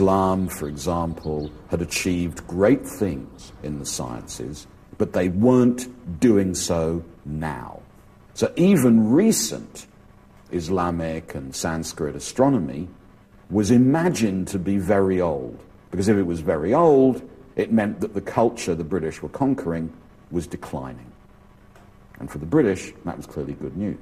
Islam, for example, had achieved great things in the sciences, but they weren't doing so now. So even recent Islamic and Sanskrit astronomy was imagined to be very old, because if it was very old, it meant that the culture the British were conquering was declining. And for the British, that was clearly good news.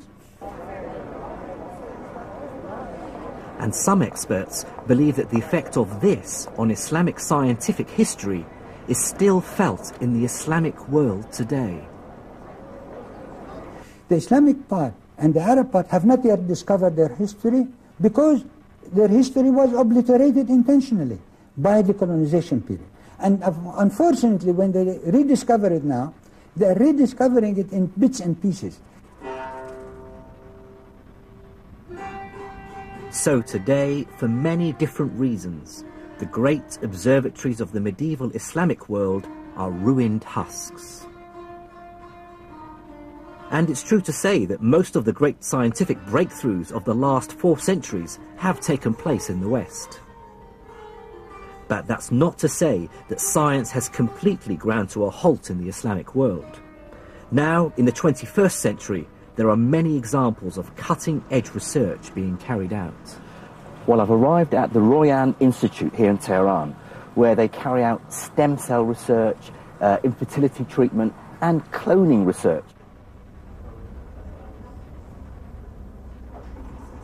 And some experts believe that the effect of this on Islamic scientific history is still felt in the Islamic world today. The Islamic part and the Arab part have not yet discovered their history because their history was obliterated intentionally by the colonization period. And unfortunately, when they rediscover it now, they are rediscovering it in bits and pieces. So today, for many different reasons, the great observatories of the medieval Islamic world are ruined husks. And it's true to say that most of the great scientific breakthroughs of the last 4 centuries have taken place in the West. But that's not to say that science has completely ground to a halt in the Islamic world. Now, in the 21st century, there are many examples of cutting-edge research being carried out. Well, I've arrived at the Royan Institute here in Tehran, where they carry out stem cell research, infertility treatment, and cloning research.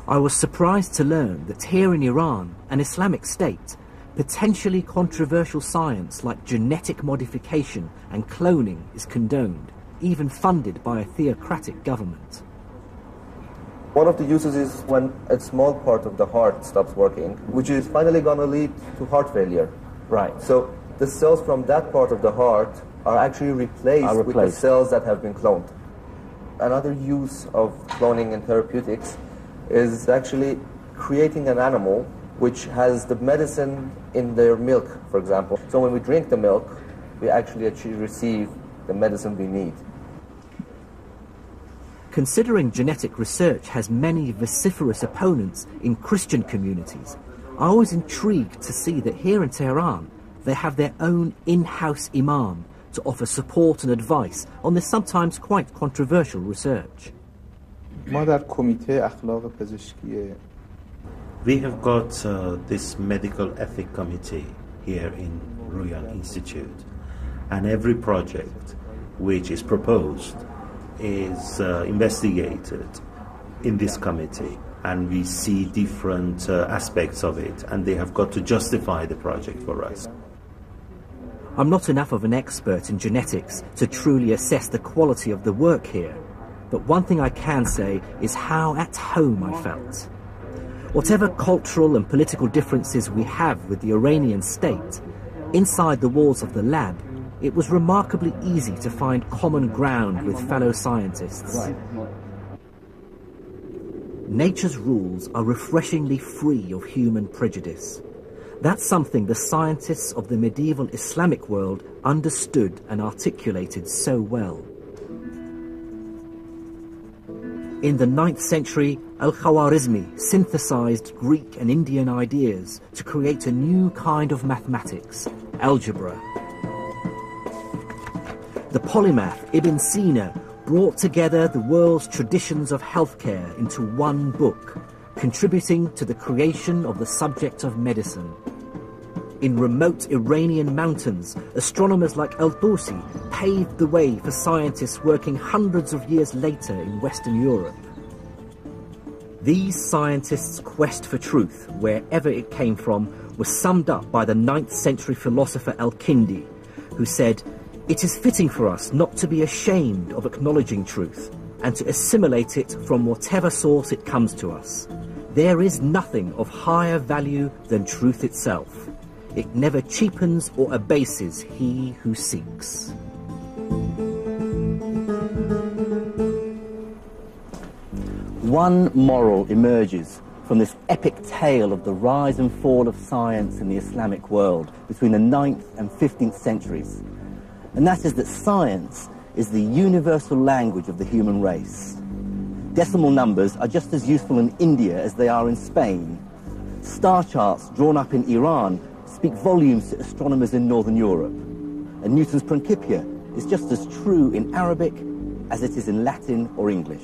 I was surprised to learn that here in Iran, an Islamic state, potentially controversial science like genetic modification and cloning is condoned, even funded by a theocratic government. One of the uses is when a small part of the heart stops working, which is finally going to lead to heart failure. Right. So the cells from that part of the heart are actually replaced with the cells that have been cloned. Another use of cloning in therapeutics is actually creating an animal which has the medicine in their milk, for example. So when we drink the milk, we actually receive the medicine we need. Considering genetic research has many vociferous opponents in Christian communities, I was intrigued to see that here in Tehran, they have their own in-house imam to offer support and advice on this sometimes quite controversial research. We have got this medical ethic committee here in Royan Institute, and every project which is proposed is investigated in this committee, and we see different aspects of it, and they have got to justify the project for us. I'm not enough of an expert in genetics to truly assess the quality of the work here, but one thing I can say is how at home I felt. Whatever cultural and political differences we have with the Iranian state, inside the walls of the lab, it was remarkably easy to find common ground with fellow scientists. Nature's rules are refreshingly free of human prejudice. That's something the scientists of the medieval Islamic world understood and articulated so well. In the 9th century, Al-Khwarizmi synthesized Greek and Indian ideas to create a new kind of mathematics, algebra. The polymath Ibn Sina brought together the world's traditions of healthcare into one book, contributing to the creation of the subject of medicine. In remote Iranian mountains, astronomers like Al-Tusi paved the way for scientists working hundreds of years later in Western Europe. These scientists' quest for truth, wherever it came from, was summed up by the 9th century philosopher Al-Kindi, who said, "It is fitting for us not to be ashamed of acknowledging truth, and to assimilate it from whatever source it comes to us. There is nothing of higher value than truth itself. It never cheapens or abases he who seeks." One moral emerges from this epic tale of the rise and fall of science in the Islamic world between the 9th and 15th centuries. And that is that science is the universal language of the human race. Decimal numbers are just as useful in India as they are in Spain. Star charts drawn up in Iran speak volumes to astronomers in Northern Europe. And Newton's Principia is just as true in Arabic as it is in Latin or English.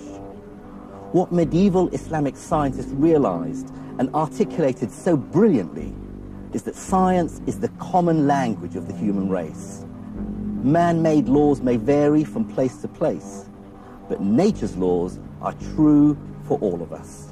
What medieval Islamic scientists realized and articulated so brilliantly is that science is the common language of the human race. Man-made laws may vary from place to place, but nature's laws are true for all of us.